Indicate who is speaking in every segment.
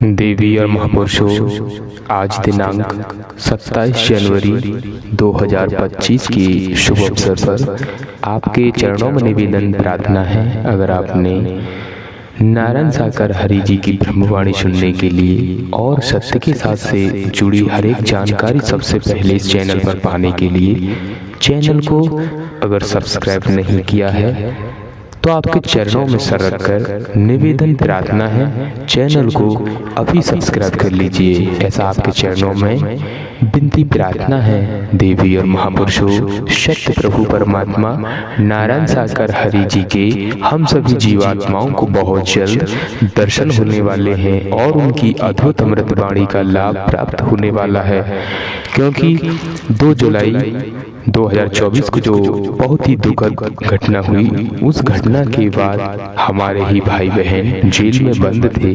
Speaker 1: देवी और महापुरुषों, आज दिनांक 27 जनवरी 2025 की शुभ अवसर पर आपके चरणों में निवेदन प्रार्थना है। अगर आपने नारायण साकार हरि जी की ब्रह्मवाणी सुनने के लिए और सत्य के साथ से जुड़ी हर एक जानकारी सबसे पहले इस चैनल पर पाने के लिए चैनल को अगर सब्सक्राइब नहीं किया है तो आपके चरणों में सर रखकर निवेदन प्रार्थना है, चैनल को अभी सब्सक्राइब कर लीजिए। ऐसा आपके चरणों में विनती प्रार्थना है। देवी और महापुरुषों, सत्य प्रभु परमात्मा नारायण साकार हरि जी के हम सभी जीवात्माओं को बहुत जल्द दर्शन होने वाले हैं और उनकी अद्भुत अमृत वाणी का लाभ प्राप्त होने वाला है, क्योंकि 2 जुलाई 2024 को जो बहुत ही दुखद घटना हुई, उस घटना के बाद हमारे ही भाई बहन जेल में बंद थे,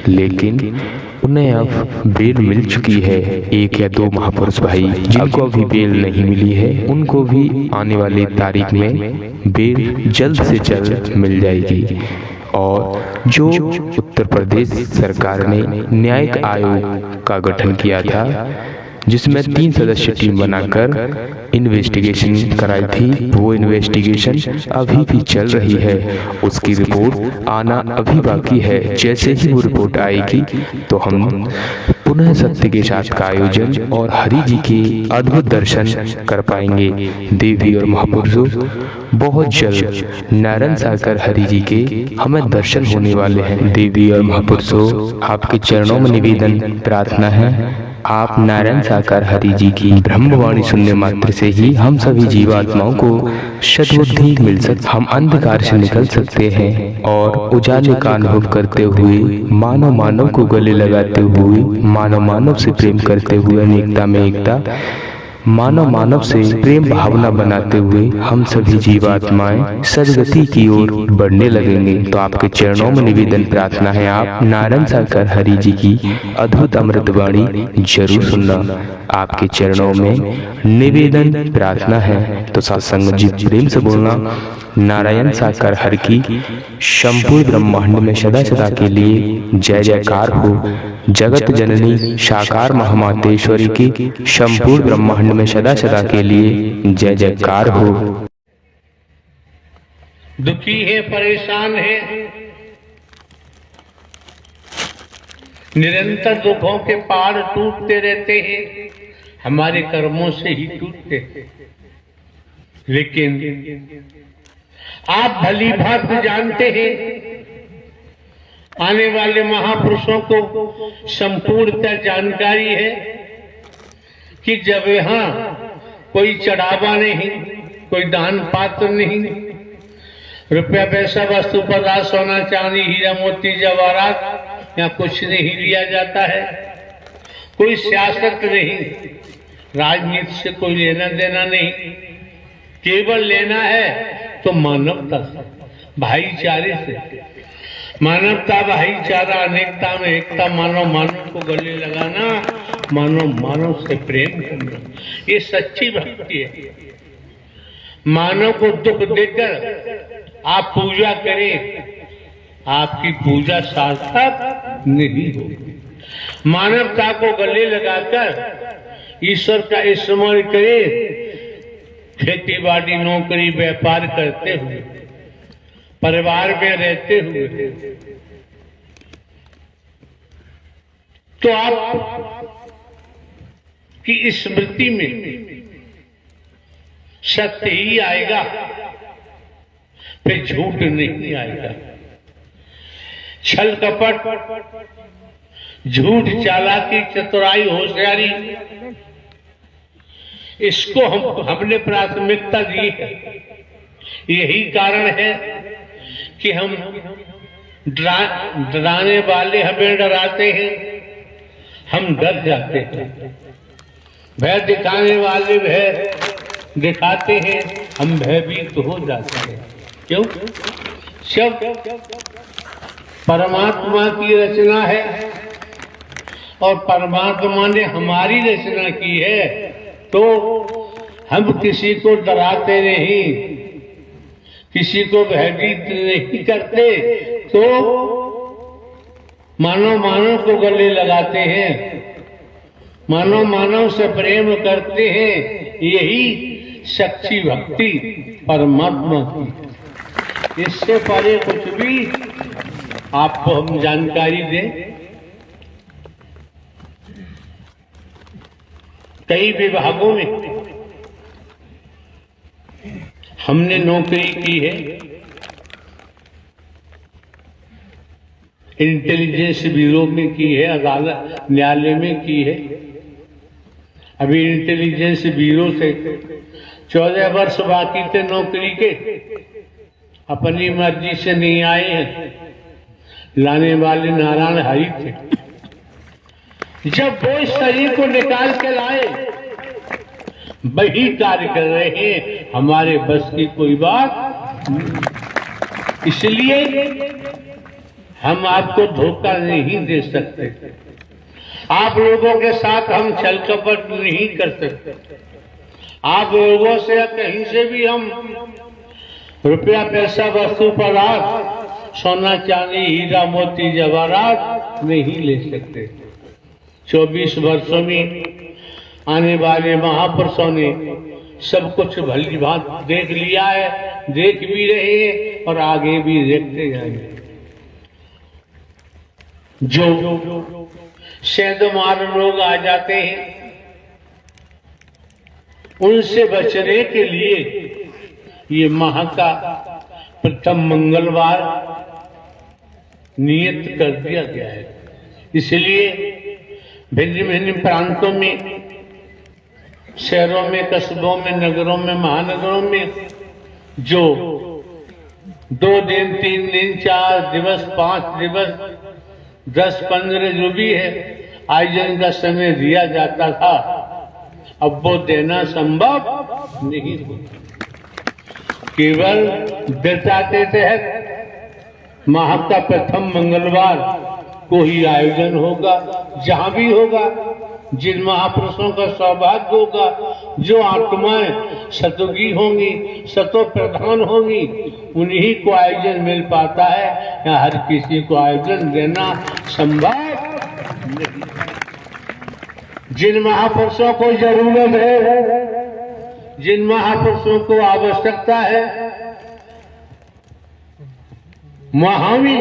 Speaker 1: लेकिन उन्हें अब बेल मिल चुकी है। 1 या 2 महापुरुष भाई जिनको अभी बेल नहीं मिली है, उनको भी आने वाली तारीख में बेल जल्द से जल्द मिल जाएगी। और जो उत्तर प्रदेश सरकार ने न्यायिक आयोग का गठन किया था, जिसमें 3 सदस्य टीम बनाकर इन्वेस्टिगेशन कराई थी, वो इन्वेस्टिगेशन अभी भी चल रही है। उसकी रिपोर्ट आना अभी बाकी है। जैसे ही वो रिपोर्ट आएगी तो हम पुनः सत्य के साथ का आयोजन और हरि जी के अद्भुत दर्शन कर पाएंगे। देवी और महापुरुषों, बहुत जल्द नारायण साकार हरि जी के हमें दर्शन होने वाले हैं। देवी और महापुरुषों, आपके चरणों में निवेदन प्रार्थना है, आप नारायण साकार हरि जी की ब्रह्मवाणी सुनने मात्र से ही हम सभी जीवात्माओं को सद्बुद्धि मिल सकती, हम अंधकार से निकल सकते हैं और उजाले का अनुभव करते हुए मानव मानव को गले लगाते हुए, मानव मानव से प्रेम करते हुए, अनेकता में एकता, मानव मानव से प्रेम भावना बनाते हुए हम सभी जीवात्माएं सदगति की ओर बढ़ने लगेंगे। तो आपके चरणों में निवेदन प्रार्थना है, आप नारायण साकार हरि जी की अद्भुत अमृत वाणी जरूर सुनना। आपके चरणों में निवेदन प्रार्थना है। तो सत्संग जी प्रेम से बोलना, नारायण साकार हरि की संपूर्ण ब्रह्मांड में सदा सदा के लिए जय जयकार हो। जगत जननी साकार महामातेश्वरी की संपूर्ण ब्रह्मांड में सदा सदा के लिए जय जयकार हो।
Speaker 2: दुखी है, परेशान है, निरंतर दुखों के पहाड़ टूटते रहते हैं, हमारे कर्मों से ही टूटते हैं। लेकिन आप भली भांति जानते हैं, आने वाले महापुरुषों को संपूर्णतः जानकारी है कि जब यहां कोई चढ़ावा नहीं, कोई दान पात्र नहीं, रुपया पैसा वस्तु पदार्थ सोना चांदी हीरा मोती जवाहरात यहाँ कुछ नहीं लिया जाता है। कोई सियासत नहीं, राजनीति से कोई लेना देना नहीं, केवल लेना है तो मानवता से, भाईचारे से। मानवता, भाईचारा, अनेकता में एकता, मानव मानव को गले लगाना, मानव मानव से प्रेम करना, ये सच्ची भक्ति है। मानव को दुख देकर आप पूजा करें, आपकी पूजा सार्थक नहीं होगी। मानवता को गले लगाकर ईश्वर का स्मरण करें, खेती बाड़ी नौकरी व्यापार करते हुए, परिवार में रहते हुए, तो आप की स्मृति में सत्य ही आएगा, फिर झूठ नहीं आएगा। छल कपट, झूठ, चालाकी, चतुराई, होशियारी, इसको हमने प्राथमिकता दी है। यही कारण है कि हम डराने वाले हमें डराते हैं, हम डर जाते हैं। भय दिखाने वाले भय दिखाते हैं, हम भयभीत हो जाते हैं। क्यों? सब परमात्मा की रचना है और परमात्मा ने हमारी रचना की है, तो हम किसी को डराते नहीं, किसी को भयभीत नहीं करते, तो मानव मानव को गले लगाते हैं, मानव मानव से प्रेम करते हैं, यही सच्ची भक्ति परमात्मा की। इससे परे कुछ भी आपको हम जानकारी दें। कई विभागों में हमने नौकरी की है, इंटेलिजेंस ब्यूरो में की है, अदालत न्यायालय में की है। अभी इंटेलिजेंस ब्यूरो से 14 वर्ष बाकी थे नौकरी के, अपनी मर्जी से नहीं आए हैं, लाने वाले नारायण हरि थे। जब वो इस शरीर को निकाल के लाए, वही कार्य कर रहे हैं, हमारे बस की कोई बात नहीं। इसलिए हम आपको धोखा नहीं दे सकते, आप लोगों के साथ हम छल कपट नहीं कर सकते। आप लोगों से या कहीं से भी हम रुपया पैसा वस्तु पदार्थ सोना चांदी हीरा मोती जवाहरात नहीं ले सकते। 24 वर्षों में आने वाले महापुरुषों ने सब कुछ भली भांत देख लिया है, देख भी रहे हैं और आगे भी देखते जाएंगे। जो सेंधमार लोग आ जाते हैं, उनसे बचने के लिए ये माह का प्रथम मंगलवार नियत कर दिया गया है। इसलिए भिन्न भिन्न प्रांतों में, शहरों में, कस्बों में, नगरों में, महानगरों में जो 2 दिन 3 दिन 4 दिवस 5 दिवस 10-15 जो भी है आयोजन का समय दिया जाता था, अब वो देना संभव नहीं होता। केवल दृढ़ता के तहत माह का प्रथम मंगलवार को ही आयोजन होगा। जहां भी होगा, जिन महापुरुषों का सौभाग्य होगा, जो आत्माएं सतोगी होंगी, सतो प्रधान होंगी, उन्हीं को आयोजन मिल पाता है, या हर किसी को आयोजन देना संभव नहीं। जिन महापुरुषों को जरूरत है, जिन महापुरुषों को आवश्यकता है, वहां भी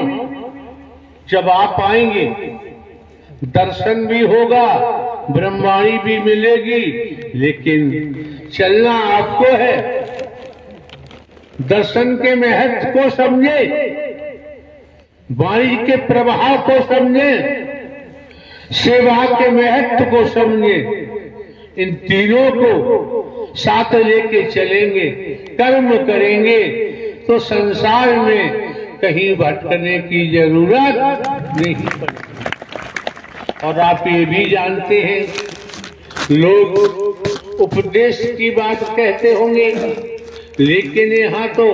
Speaker 2: जब आप आएंगे दर्शन भी होगा, ब्रह्मवाणी भी मिलेगी, लेकिन चलना आपको है। दर्शन के महत्व को समझे, वाणी के प्रभाव को समझे, सेवा के महत्व को समझे। इन तीनों को साथ लेके चलेंगे, कर्म करेंगे, तो संसार में कहीं भटकने की जरूरत नहीं पड़ेगी। और आप ये भी जानते हैं, लोग उपदेश की बात कहते होंगे, लेकिन यहाँ तो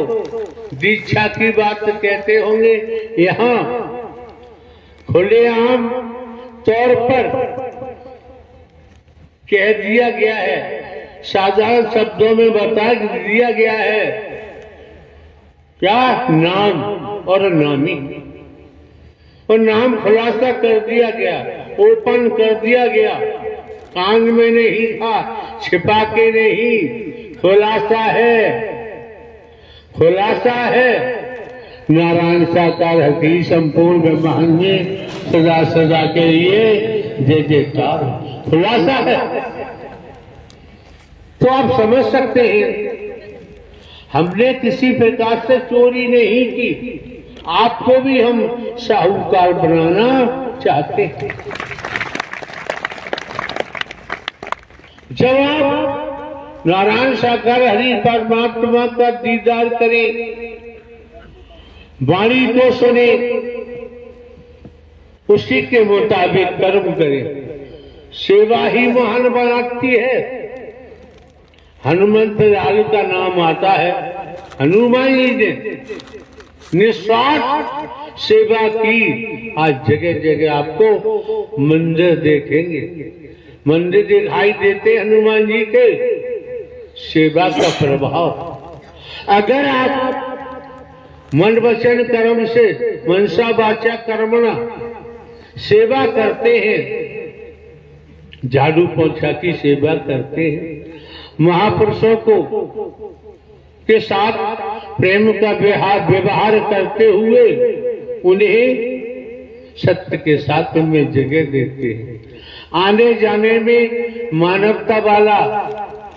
Speaker 2: दीक्षा की बात कहते होंगे। यहाँ खुलेआम तौर पर कह दिया गया है, साधारण शब्दों में बता दिया गया है, क्या नाम और नामी, और नाम खुलासा कर दिया गया, ओपन कर दिया गया, कान में नहीं था, छिपा के नहीं, खुलासा है, खुलासा है। नारायण साकार हकी संपूर्ण ब्रह्मांड में सदा सदा के लिए जय जयकार, खुलासा है। तो आप समझ सकते हैं, हमने किसी प्रकार से चोरी नहीं की, आपको भी हम साहूकार बनाना चाहते हैं। जब आप नारायण साकार हरि परमात्मा का दीदार करें, वाणी को सुने, उसी के मुताबिक कर्म करें, सेवा ही महान बनाती है। हनुमंत लाल का नाम आता है, हनुमान जी ने निस्वार्थ सेवा की। आज जगह जगह आपको मंदिर देखेंगे, मंदिर दिखाई देते हनुमान जी के, सेवा का प्रभाव। अगर आप मन वचन कर्म से, मनसा वाचा कर्मणा, सेवा करते हैं, झाड़ू पोछा की सेवा करते हैं, महापुरुषों को के साथ प्रेम का व्यवहार करते हुए उन्हें सत्य के साथ में जगह देते हैं, आने जाने में मानवता वाला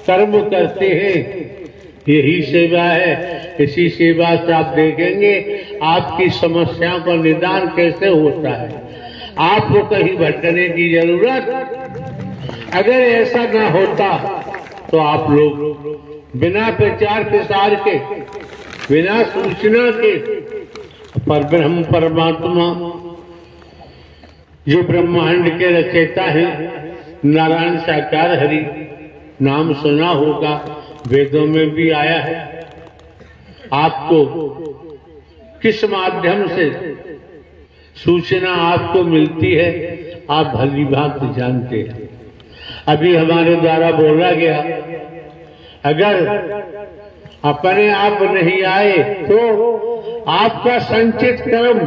Speaker 2: कर्म करते हैं। यही सेवा है। इसी सेवा से आप देखेंगे आपकी समस्याओं का निदान कैसे होता है। आपको कहीं भटकने की जरूरत, अगर ऐसा ना होता तो आप लोग बिना प्रचार प्रसार के, बिना सूचना के पर ब्रह्म परमात्मा जो ब्रह्मांड के रचयिता है, नारायण साकार हरि, नाम सुना होगा, वेदों में भी आया है। आपको किस माध्यम से सूचना आपको मिलती है आप भली भांति जानते हैं। अभी हमारे द्वारा बोला गया, अगर अपने आप नहीं आए तो आपका संचित कर्म